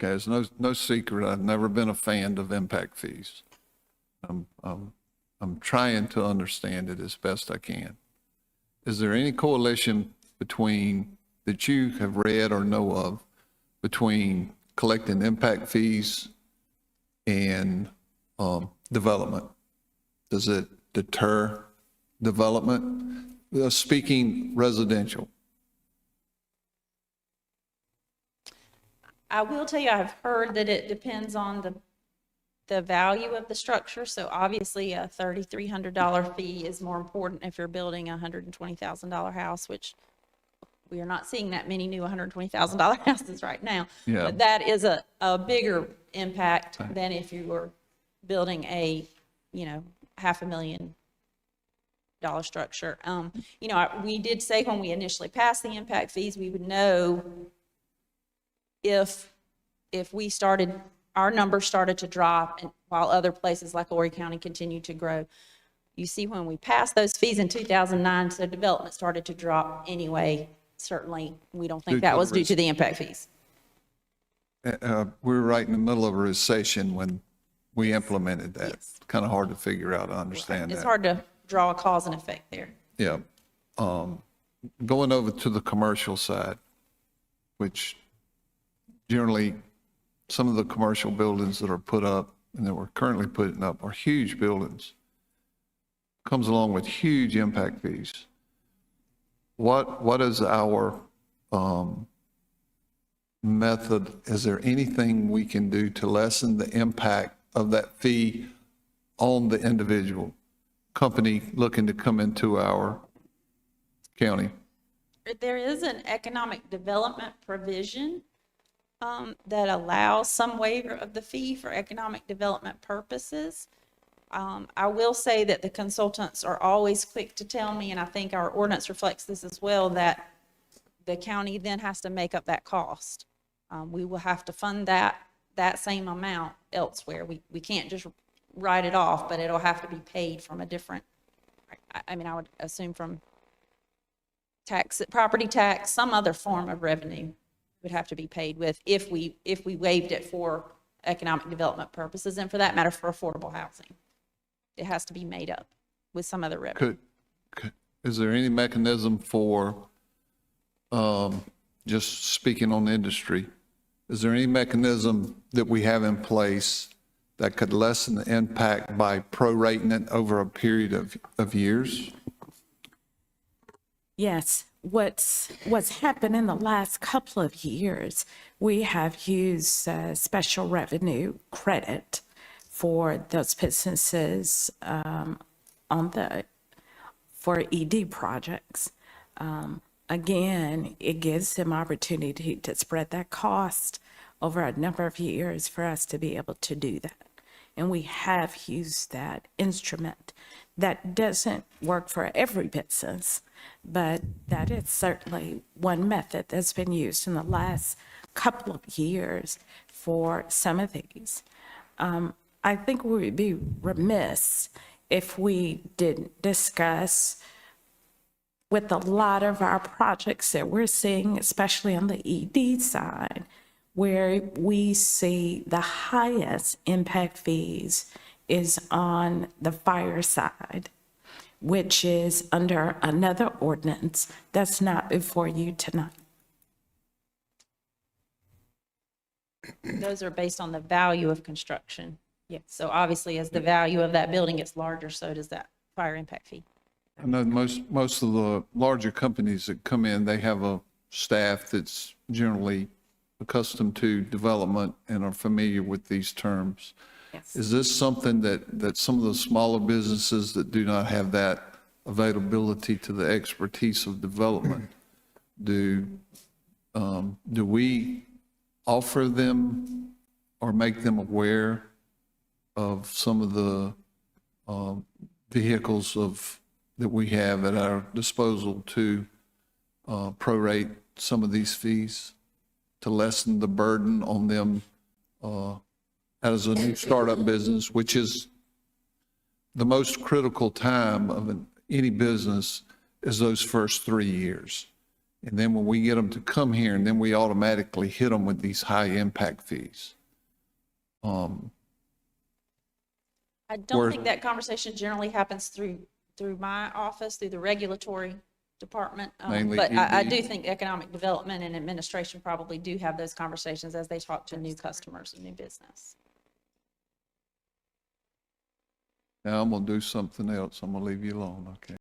Okay, it's no secret. I've never been a fan of impact fees. I'm trying to understand it as best I can. Is there any correlation between, that you have read or know of, between collecting impact fees and development? Does it deter development? Speaking residential. I will tell you, I've heard that it depends on the value of the structure. So obviously a $3,300 fee is more important if you're building a $120,000 house, which we are not seeing that many new $120,000 houses right now. Yeah. But that is a bigger impact than if you were building a, $500,000 structure. We did say when we initially passed the impact fees, we would know if we started, our numbers started to drop, and while other places like Horry County continued to grow. You see, when we passed those fees in 2009, so development started to drop anyway. Certainly, we don't think that was due to the impact fees. We were right in the middle of a recession when we implemented that. Yes. Kind of hard to figure out. I understand that. It's hard to draw a cause and effect there. Yeah. Going over to the commercial side, which generally some of the commercial buildings that are put up and that we're currently putting up are huge buildings. Comes along with huge impact fees. What is our method? Is there anything we can do to lessen the impact of that fee on the individual company looking to come into our county? There is an economic development provision that allows some waiver of the fee for economic development purposes. I will say that the consultants are always quick to tell me, and I think our ordinance reflects this as well, that the county then has to make up that cost. We will have to fund that same amount elsewhere. We can't just write it off, but it'll have to be paid from a different, I would assume from tax, property tax, some other form of revenue would have to be paid with if we waived it for economic development purposes, and for that matter, for affordable housing. It has to be made up with some other revenue. Is there any mechanism for, just speaking on the industry, is there any mechanism that we have in place that could lessen the impact by prorating it over a period of years? Yes. What's happened in the last couple of years, we have used special revenue credit for those businesses for ED projects. Again, it gives them opportunity to spread that cost over a number of years for us to be able to do that. And we have used that instrument. That doesn't work for every business, but that is certainly one method that's been used in the last couple of years for some of these. I think we would be remiss if we didn't discuss with a lot of our projects that we're seeing, especially on the ED side, where we see the highest impact fees is on the fire side, which is under another ordinance that's not before you tonight. Those are based on the value of construction. Yeah. So obviously, as the value of that building gets larger, so does that fire impact fee. I know most of the larger companies that come in, they have a staff that's generally accustomed to development and are familiar with these terms. Yes. Is this something that some of the smaller businesses that do not have that availability to the expertise of development, do we offer them or make them aware of some of the vehicles that we have at our disposal to prorate some of these fees to lessen the burden on them as a new startup business, which is the most critical time of any business, is those first 3 years. And then when we get them to come here, and then we automatically hit them with these high impact fees. I Where- don't think that conversation generally happens through my office, through the regulatory department. Mainly But I ED. do think economic development and administration probably do have those conversations as they talk to new customers and new business. Now I'm gonna do something else. I'm gonna leave you alone, okay?